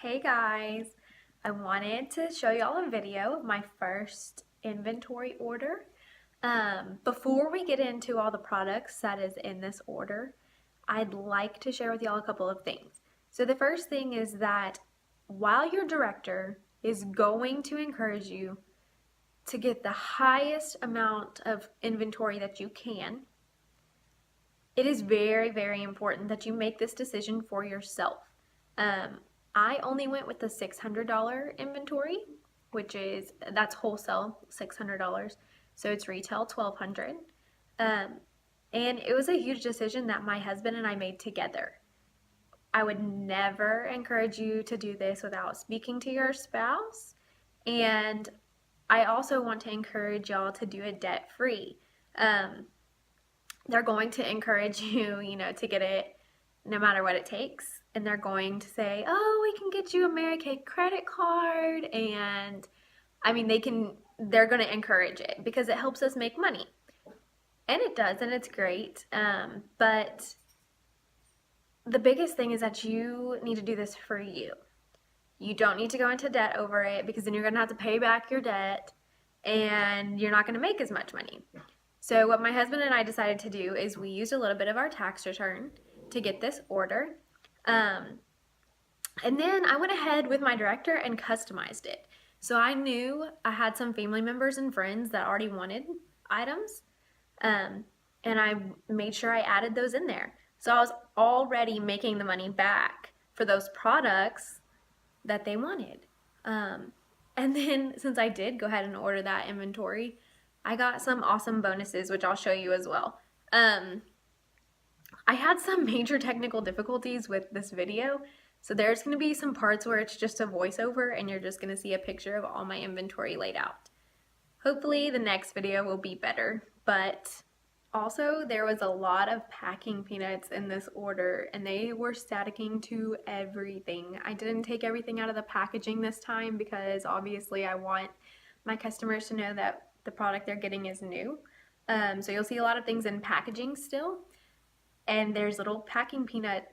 Hey guys, I wanted to show y'all a video of my first inventory order. Before we get into all the products that is in this order, I'd like to share with y'all a couple of things. So the first thing is that while your director is going to encourage you to get the highest amount of inventory that you can, it is very, very important that you make this decision for yourself. I only went with the $600 inventory, that's wholesale $600, so it's retail $1,200. And it was a huge decision that my husband and I made together. I would never encourage you to do this without speaking to your spouse, and I also want to encourage y'all to do it debt free. They're going to encourage you, to get it no matter what it takes. And they're going to say, oh, we can get you a Mary Kay credit card. And they're going to encourage it because it helps us make money. And it does, and it's great. But the biggest thing is that you need to do this for you. You don't need to go into debt over it because then you're going to have to pay back your debt and you're not going to make as much money. So what my husband and I decided to do is we used a little bit of our tax return to get this order. And then I went ahead with my director and customized it. So I knew I had some family members and friends that already wanted items. And I made sure I added those in there. So I was already making the money back for those products that they wanted. And then since I did go ahead and order that inventory, I got some awesome bonuses, which I'll show you as well. I had some major technical difficulties with this video, so there's going to be some parts where it's just a voiceover and you're just going to see a picture of all my inventory laid out. Hopefully the next video will be better, but also there was a lot of packing peanuts in this order and they were staticking to everything. I didn't take everything out of the packaging this time because obviously I want my customers to know that the product they're getting is new. So you'll see a lot of things in packaging still, and there's little packing peanuts.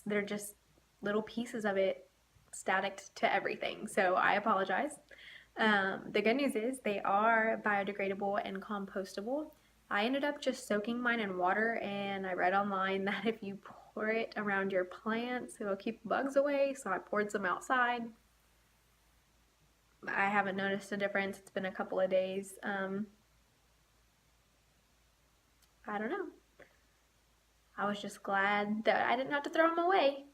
They're just little pieces of it static to everything, so I apologize. The good news is they are biodegradable and compostable. I ended up just soaking mine in water, and I read online that if you pour it around your plants, it will keep bugs away, so I poured some outside. I haven't noticed a difference. It's been a couple of days. I don't know. I was just glad that I didn't have to throw them away.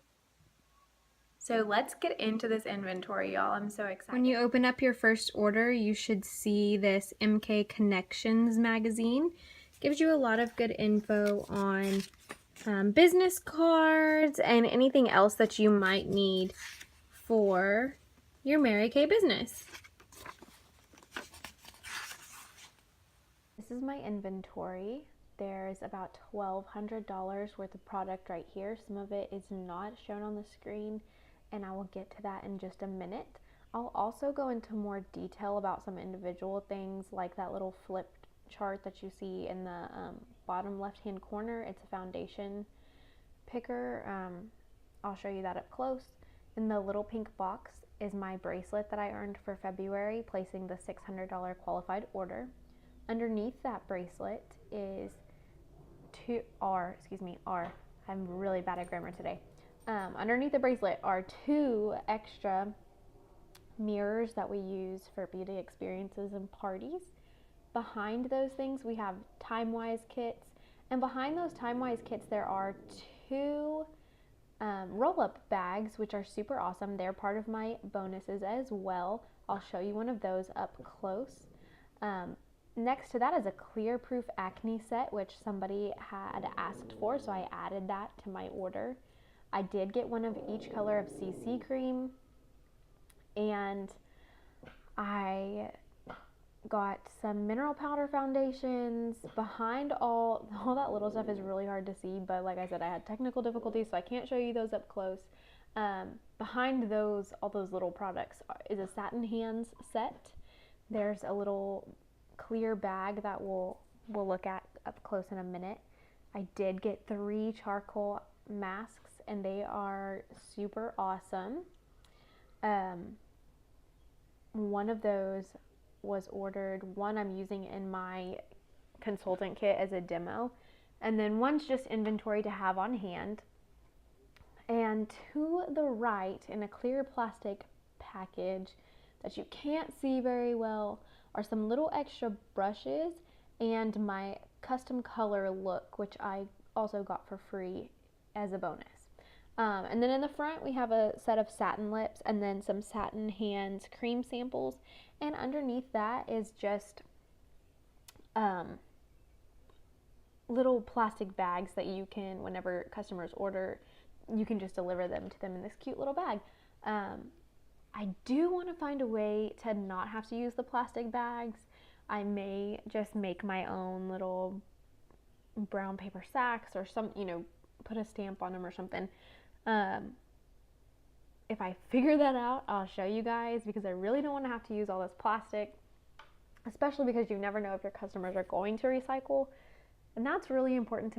So let's get into this inventory, y'all. I'm so excited. When you open up your first order, you should see this MK Connections magazine. It gives you a lot of good info on business cards and anything else that you might need for your Mary Kay business. This is my inventory. There's about $1,200 worth of product right here. Some of it is not shown on the screen, and I will get to that in just a minute. I'll also go into more detail about some individual things, like that little flipped chart that you see in the bottom left hand corner. It's a foundation picker. I'll show you that up close. In the little pink box is my bracelet that I earned for February, placing the $600 qualified order. Underneath that bracelet is R. I'm really bad at grammar today. Underneath the bracelet are 2 extra mirrors that we use for beauty experiences and parties. Behind those things we have Time-Wise kits, and behind those Time-Wise kits there are 2 roll-up bags, which are super awesome. They're part of my bonuses as well. I'll show you one of those up close. Next to that is a clear proof acne set, which somebody had asked for, so I added that to my order. I did get one of each color of CC cream, and I got some mineral powder foundations. Behind all that little stuff is really hard to see, but like I said, I had technical difficulties, so I can't show you those up close. Behind all those little products is a satin hands set. There's a little clear bag that we'll look at up close in a minute. I did get 3 charcoal masks, and they are super awesome. One of those was ordered. One I'm using in my consultant kit as a demo, and then one's just inventory to have on hand. And to the right, in a clear plastic package that you can't see very well, are some little extra brushes and my custom color look, which I also got for free as a bonus. And then in the front, we have a set of satin lips and then some satin hands cream samples. And underneath that is just little plastic bags that you can, whenever customers order, you can just deliver them to them in this cute little bag. I do want to find a way to not have to use the plastic bags. I may just make my own little brown paper sacks or some, put a stamp on them or something. If I figure that out, I'll show you guys, because I really don't want to have to use all this plastic, especially because you never know if your customers are going to recycle. And that's really important to me.